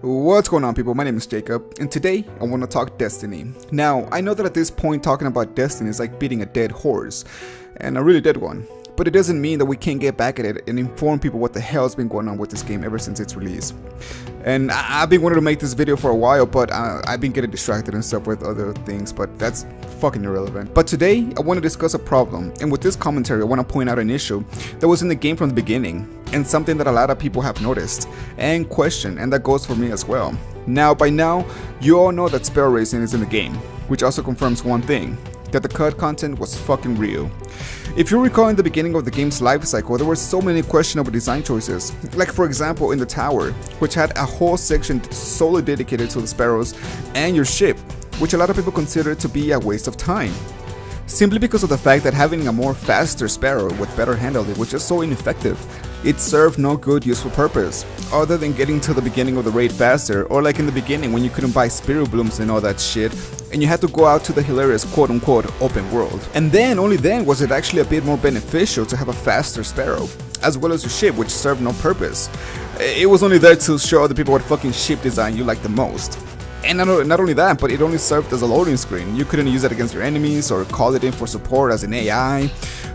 What's going on, people? My name is Jacob, and today I want to talk Destiny. Now, I know that at this point talking about Destiny is like beating a dead horse, and a really dead one. But it doesn't mean that we can't get back at it and inform people what the hell's been going on with this game ever since its release. And I've been wanting to make this video for a while, but I've been getting distracted and stuff with other things, but that's fucking irrelevant. But today, I want to discuss a problem, and with this commentary, I want to point out an issue that was in the game from the beginning, and something that a lot of people have noticed and questioned, and that goes for me as well. Now, by now, you all know that Sparrow racing is in the game, which also confirms one thing, that the cut content was fucking real. If you recall, in the beginning of the game's life cycle, there were so many questionable design choices, like for example in the tower, which had a whole section solely dedicated to the Sparrows and your ship, which a lot of people consider to be a waste of time. Simply because of the fact that having a more faster Sparrow with better handling was just so ineffective. It served no good useful purpose, other than getting to the beginning of the raid faster, or like in the beginning when you couldn't buy Spirit Blooms and all that shit, and you had to go out to the hilarious quote-unquote open world. And then, only then, was it actually a bit more beneficial to have a faster Sparrow, as well as your ship, which served no purpose. It was only there to show other people what fucking ship design you liked the most. And not only that, but it only served as a loading screen. You couldn't use it against your enemies or call it in for support as an AI,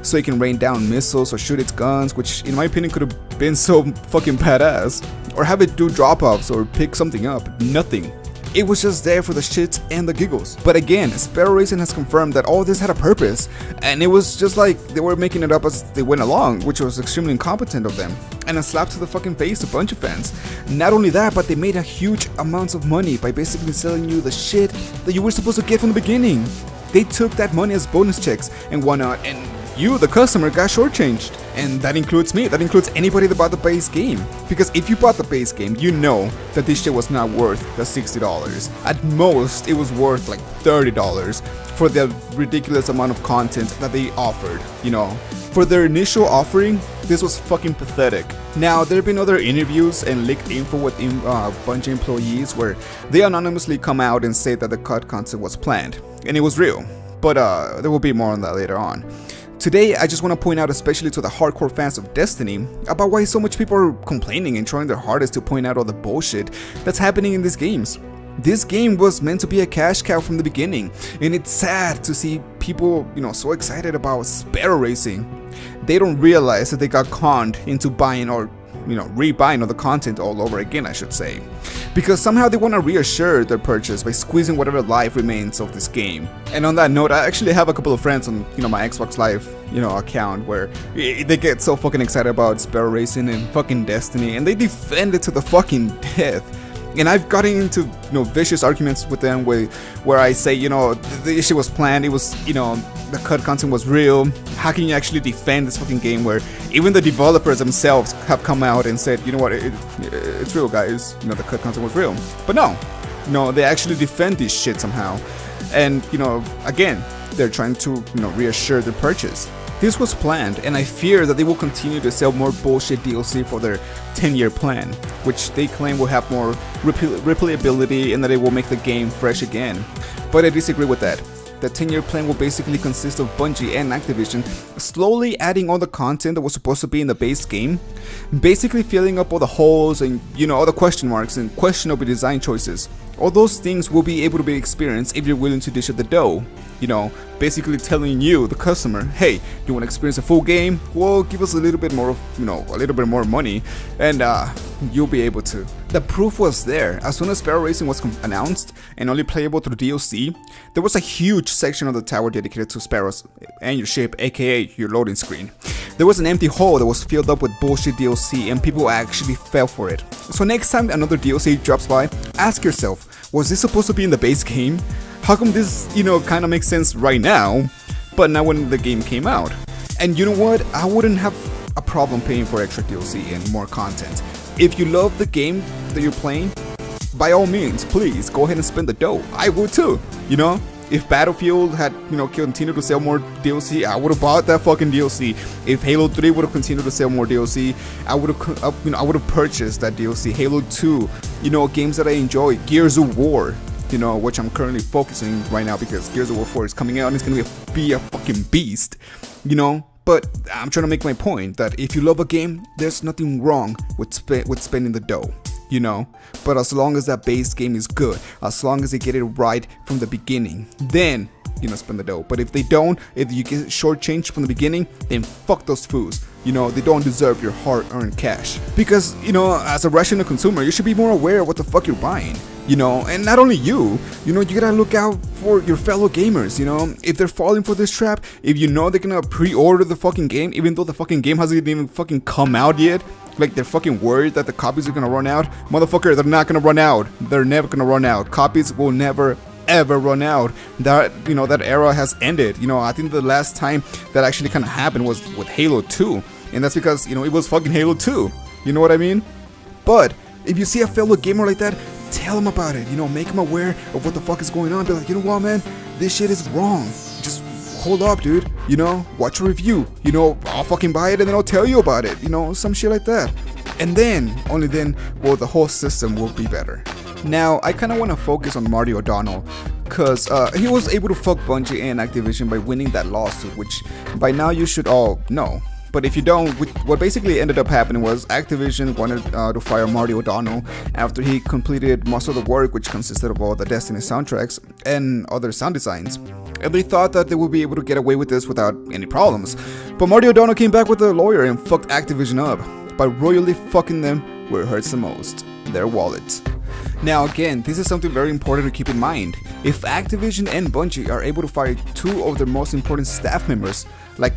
so it can rain down missiles or shoot its guns, which in my opinion could have been so fucking badass. Or have it do drop-offs or pick something up. Nothing. It was just there for the shits and the giggles. But again, Sparrow Racing has confirmed that all this had a purpose, and it was just like they were making it up as they went along, which was extremely incompetent of them, and a slap to the fucking face to a bunch of fans. Not only that, but they made a huge amounts of money by basically selling you the shit that you were supposed to get from the beginning. They took that money as bonus checks and whatnot, and you, the customer, got shortchanged. And that includes me, that includes anybody that bought the base game. Because if you bought the base game, you know that this shit was not worth the $60. At most, it was worth like $30 for the ridiculous amount of content that they offered, you know. For their initial offering, this was fucking pathetic. Now, there have been other interviews and leaked info with a bunch of employees where they anonymously come out and say that the cut content was planned. And it was real. But there will be more on that later on. Today, I just want to point out, especially to the hardcore fans of Destiny, about why so much people are complaining and trying their hardest to point out all the bullshit that's happening in these games. This game was meant to be a cash cow from the beginning, and it's sad to see people, so excited about Sparrow Racing. They don't realize that they got conned into buying or, rebuying all the content all over again, I should say. Because somehow they want to reassure their purchase by squeezing whatever life remains of this game. And on that note, I actually have a couple of friends on, my Xbox Live, account where they get so fucking excited about Sparrow Racing and fucking Destiny, and they defend it to the fucking death. And I've gotten into, vicious arguments with them where I say, the issue was planned, it was, the cut content was real. How can you actually defend this fucking game where even the developers themselves have come out and said, you know what, it's real, guys, the cut content was real. But no, they actually defend this shit somehow. And, again, they're trying to, reassure their purchase. This was planned, and I fear that they will continue to sell more bullshit DLC for their 10-year plan, which they claim will have more replayability and that it will make the game fresh again. But I disagree with that. The 10-year plan will basically consist of Bungie and Activision slowly adding all the content that was supposed to be in the base game, basically filling up all the holes and, all the question marks and questionable design choices. All those things will be able to be experienced if you're willing to dish out the dough. Basically telling you, the customer, hey, you want to experience a full game? Well, give us a little bit more, a little bit more money, and you'll be able to. The proof was there. As soon as Sparrow Racing was announced and only playable through DLC, there was a huge section of the tower dedicated to Sparrows and your ship, aka your loading screen. There was an empty hole that was filled up with bullshit DLC, and people actually fell for it. So next time another DLC drops by, ask yourself, was this supposed to be in the base game? How come this, kind of makes sense right now, but not when the game came out? And you know what? I wouldn't have a problem paying for extra DLC and more content. If you love the game that you're playing, by all means, please go ahead and spend the dough. I would too, If Battlefield had, continued to sell more DLC, I would have bought that fucking DLC. If Halo 3 would have continued to sell more DLC, I would have purchased that DLC. Halo 2, games that I enjoy, Gears of War, which I'm currently focusing right now because Gears of War 4 is coming out and it's gonna be a fucking beast, But I'm trying to make my point that if you love a game, there's nothing wrong with spending the dough. you know. But as long as that base game is good, as long as they get it right from the beginning, then, you know, spend the dough. But if they don't, if you get shortchanged from the beginning, then fuck those fools. You know, they don't deserve your hard-earned cash. Because, you know, as a rational consumer, you should be more aware of what the fuck you're buying. You know, and not only you know, you gotta look out for your fellow gamers, you know, if they're falling for this trap, if you know they're gonna pre-order the fucking game, even though the fucking game hasn't even fucking come out yet, like they're fucking worried that the copies are gonna run out. Motherfucker, they're not gonna run out. They're never gonna run out. Copies will never ever run out. That, you know, that era has ended. You know, I think the last time that actually kind of happened was with Halo 2, and that's because, you know, it was fucking Halo 2. You know what I mean? But if you see a fellow gamer like that, tell him about it. You know, make him aware of what the fuck is going on. Be like, you know what, man, this shit is wrong. Just hold up, dude. You know, watch a review. You know, I'll fucking buy it and then I'll tell you about it. You know, some shit like that. And then, only then, will the whole system will be better. Now, I kind of want to focus on Marty O'Donnell, because he was able to fuck Bungie and Activision by winning that lawsuit, which by now you should all know. But if you don't, what basically ended up happening was Activision wanted to fire Marty O'Donnell after he completed most of the work, which consisted of all the Destiny soundtracks and other sound designs. And they thought that they would be able to get away with this without any problems. But Marty O'Donnell came back with a lawyer and fucked Activision up by royally fucking them where it hurts the most, their wallets. Now again, this is something very important to keep in mind. If Activision and Bungie are able to fire two of their most important staff members, like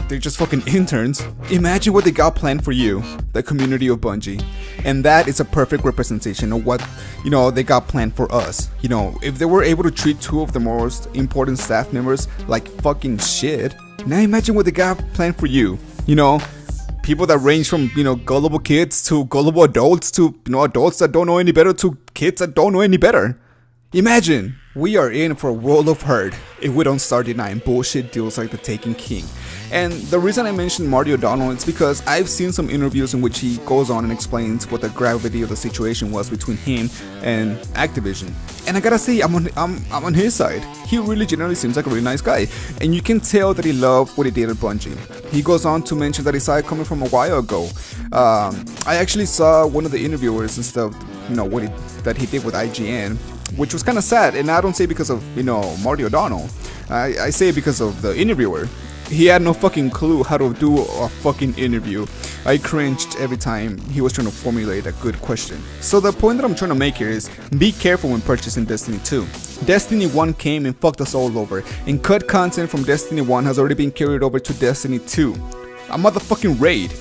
they're just fucking interns, imagine what they got planned for you, the community of Bungie. And that is a perfect representation of what, you know, they got planned for us. You know, if they were able to treat two of the most important staff members like fucking shit, now imagine what they got planned for you. You know, people that range from, you know, gullible kids to gullible adults to, you know, adults that don't know any better to kids that don't know any better. Imagine, we are in for a world of hurt if we don't start denying bullshit deals like the Taken King. And the reason I mentioned Marty O'Donnell is because I've seen some interviews in which he goes on and explains what the gravity of the situation was between him and Activision. And I gotta say, I'm on his side. He really generally seems like a really nice guy, and you can tell that he loved what he did at Bungie. He goes on to mention that he saw it coming from a while ago. I actually saw one of the interviewers and stuff, you know, that he did with IGN, which was kind of sad. And I don't say because of, you know, Marty O'Donnell. I say it because of the interviewer. He had no fucking clue how to do a fucking interview. I cringed every time he was trying to formulate a good question. So the point that I'm trying to make here is, be careful when purchasing Destiny 2. Destiny 1 came and fucked us all over, and cut content from Destiny 1 has already been carried over to Destiny 2. A motherfucking raid.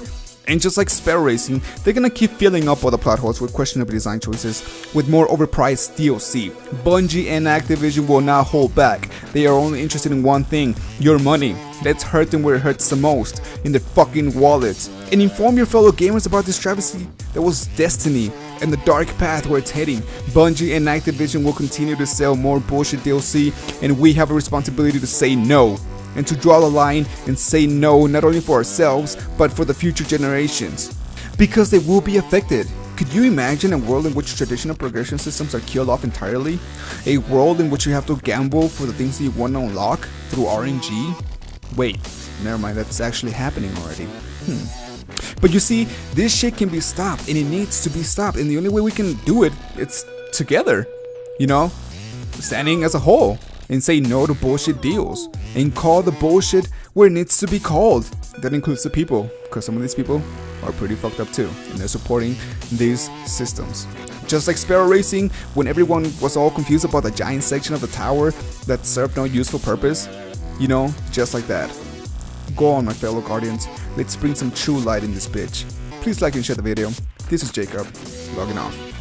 And just like Sparrow Racing, they're gonna keep filling up all the plot holes with questionable design choices with more overpriced DLC. Bungie and Activision will not hold back. They are only interested in one thing, your money. Let's hurt them where it hurts the most, in their fucking wallets. And inform your fellow gamers about this travesty that was Destiny and the dark path where it's heading. Bungie and Activision will continue to sell more bullshit DLC, and we have a responsibility to say no. And to draw the line and say no, not only for ourselves, but for the future generations. Because they will be affected. Could you imagine a world in which traditional progression systems are killed off entirely? A world in which you have to gamble for the things that you want to unlock through RNG? Wait, never mind, that's actually happening already. But you see, this shit can be stopped, and it needs to be stopped, and the only way we can do it, it's together. You know? Standing as a whole. And say no to bullshit deals, and call the bullshit where it needs to be called. That includes the people, because some of these people are pretty fucked up too, and they're supporting these systems. Just like Sparrow Racing, when everyone was all confused about the giant section of the tower that served no useful purpose, you know, just like that. Go on, my fellow Guardians, let's bring some true light in this bitch. Please like and share the video. This is Jacob, logging off.